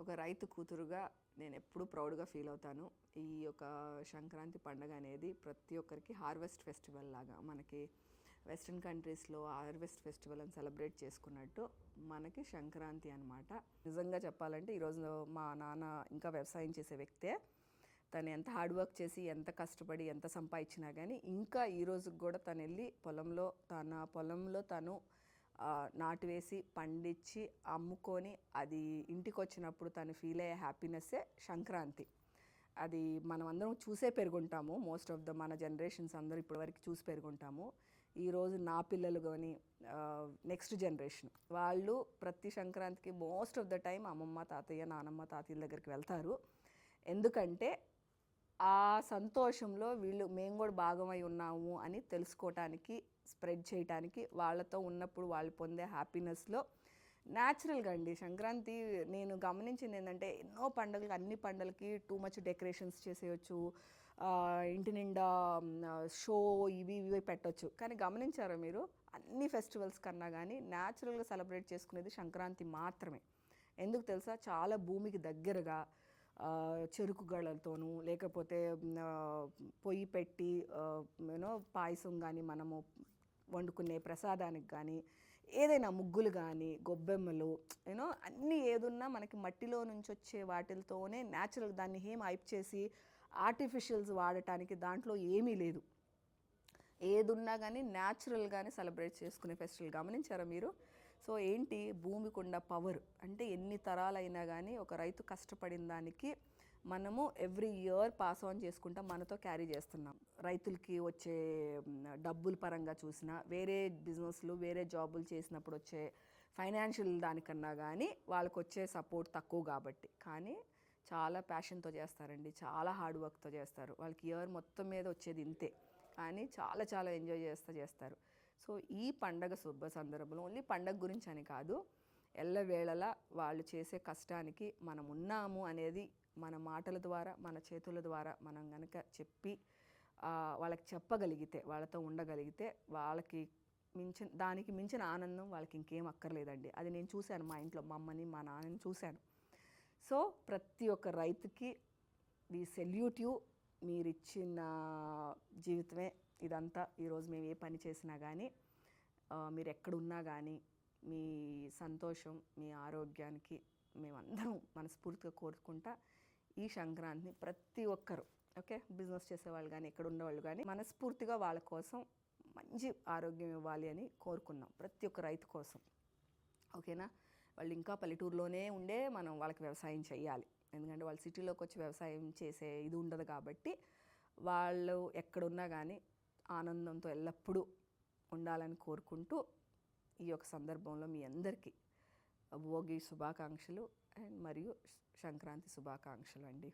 ఒక రైతు కూతురుగా నేను ఎప్పుడూ ప్రౌడ్గా ఫీల్ అవుతాను. ఈ యొక్క సంక్రాంతి పండుగ అనేది ప్రతి ఒక్కరికి హార్వెస్ట్ ఫెస్టివల్ లాగా, మనకి వెస్ట్రన్ కంట్రీస్లో హార్వెస్ట్ ఫెస్టివల్ అని సెలబ్రేట్ చేసుకున్నట్టు మనకి సంక్రాంతి అనమాట. నిజంగా చెప్పాలంటే ఈరోజు మా నాన్న ఇంకా వ్యవసాయం చేసే వ్యక్తే. తను ఎంత హార్డ్ వర్క్ చేసి, ఎంత కష్టపడి, ఎంత సంపాదించినా కానీ ఇంకా ఈ రోజుకి కూడా తను వెళ్ళి పొలంలో తను నాటు వేసి పండించి అమ్ముకొని అది ఇంటికి వచ్చినప్పుడు తను ఫీల్ అయ్యే హ్యాపీనెస్సే సంక్రాంతి. అది మనం అందరం చూసే పెరుగుంటాము. మోస్ట్ ఆఫ్ ద మన జనరేషన్స్ అందరూ ఇప్పటివరకు చూసి పెరుగుంటాము. ఈరోజు నా పిల్లలు కానీ నెక్స్ట్ జనరేషన్ వాళ్ళు ప్రతి సంక్రాంతికి మోస్ట్ ఆఫ్ ద టైం అమ్మమ్మ తాతయ్య నానమ్మ తాతయ్యల దగ్గరికి వెళ్తారు. ఎందుకంటే ఆ సంతోషంలో మేము కూడా భాగమై ఉన్నాము అని తెలుసుకోవటానికి, స్ప్రెడ్ చేయటానికి, వాళ్ళతో ఉన్నప్పుడు వాళ్ళు పొందే హ్యాపీనెస్లో న్యాచురల్గా అండి. సంక్రాంతి నేను గమనించింది ఏంటంటే ఎన్నో పండుగలకి, అన్ని పండుగలకి టూ మచ్ డెకరేషన్స్ చేసేయచ్చు, ఇంటి నిండా షో ఇవి పెట్టవచ్చు. కానీ గమనించారా మీరు, అన్ని ఫెస్టివల్స్ కన్నా కానీ న్యాచురల్గా సెలబ్రేట్ చేసుకునేది సంక్రాంతి మాత్రమే. ఎందుకు తెలుసా? చాలా భూమికి దగ్గరగా చెరుకు గళ్ళతోనూ, లేకపోతే పొయ్యి పెట్టి పాయసం కానీ మనము వండుకునే ప్రసాదానికి కానీ, ఏదైనా ముగ్గులు కానీ, గొబ్బెమ్మలు అన్నీ ఏదున్నా మనకి మట్టిలో నుంచి వచ్చే వాటితోనే న్యాచురల్. దాన్ని ఏం హైప్ చేసి ఆర్టిఫిషియల్స్ వాడటానికి దాంట్లో ఏమీ లేదు. ఏదున్నా కానీ న్యాచురల్గానే సెలబ్రేట్ చేసుకునే ఫెస్టివల్. గమనించారా మీరు? సో ఏంటి, భూమికి ఉన్న పవర్ అంటే ఎన్ని తరాలైనా కానీ ఒక రైతు కష్టపడిన దానికి మనము ఎవ్రీ ఇయర్ పాస్ ఆన్ చేసుకుంటా మనతో క్యారీ చేస్తున్నాం. రైతులకి వచ్చే డబ్బుల పరంగా చూసినా, వేరే బిజినెస్లు వేరే జాబులు చేసినప్పుడు వచ్చే ఫైనాన్షియల్ దానికన్నా కానీ వాళ్ళకు వచ్చే సపోర్ట్ తక్కువ కాబట్టి. కానీ చాలా ప్యాషన్తో చేస్తారండి, చాలా హార్డ్ వర్క్తో చేస్తారు. వాళ్ళకి ఇయర్ మొత్తం మీద వచ్చేది ఇంతే, కానీ చాలా చాలా ఎంజాయ్ చేస్తారు. సో ఈ పండగ శుభ సందర్భంలో ఓన్లీ పండగ గురించి అని కాదు, ఎల్లవేళలా వాళ్ళు చేసే కష్టానికి మనం ఉన్నాము అనేది మన మాటల ద్వారా, మన చేతుల ద్వారా మనం కనుక చెప్పి వాళ్ళకి చెప్పగలిగితే, వాళ్ళతో ఉండగలిగితే, వాళ్ళకి దానికి మించిన ఆనందం వాళ్ళకి ఇంకేం అక్కర్లేదండి. అది నేను చూశాను మా ఇంట్లో, మా అమ్మని మా నాన్నని చూశాను. సో ప్రతి ఒక్క రైతుకి వి సెల్యూట్ యూ. మీరు ఇచ్చిన జీవితమే ఇదంతా. ఈరోజు మేము ఏ పని చేసినా కానీ, మీరు ఎక్కడున్నా కానీ, మీ సంతోషం, మీ ఆరోగ్యానికి మేమందరం మనస్ఫూర్తిగా కోరుకుంటా ఈ సంక్రాంతిని ప్రతి ఒక్కరు, ఓకే, బిజినెస్ చేసేవాళ్ళు కానీ, ఎక్కడ ఉండేవాళ్ళు కానీ మనస్ఫూర్తిగా వాళ్ళ కోసం మంచి ఆరోగ్యం ఇవ్వాలి అని కోరుకున్నాం, ప్రతి ఒక్క రైతు కోసం. ఓకేనా? వాళ్ళు ఇంకా పల్లెటూరులోనే ఉండే మనం వాళ్ళకి వ్యవసాయం చేయాలి. ఎందుకంటే వాళ్ళు సిటీలోకి వచ్చి వ్యవసాయం చేసే ఇది ఉండదు కాబట్టి, వాళ్ళు ఎక్కడున్నా కానీ ఆనందంతో ఎల్లప్పుడూ ఉండాలని కోరుకుంటూ ఈ యొక్క సందర్భంలో మీ అందరికీ భోగి శుభాకాంక్షలు అండ్ మరియు సంక్రాంతి శుభాకాంక్షలు అండి.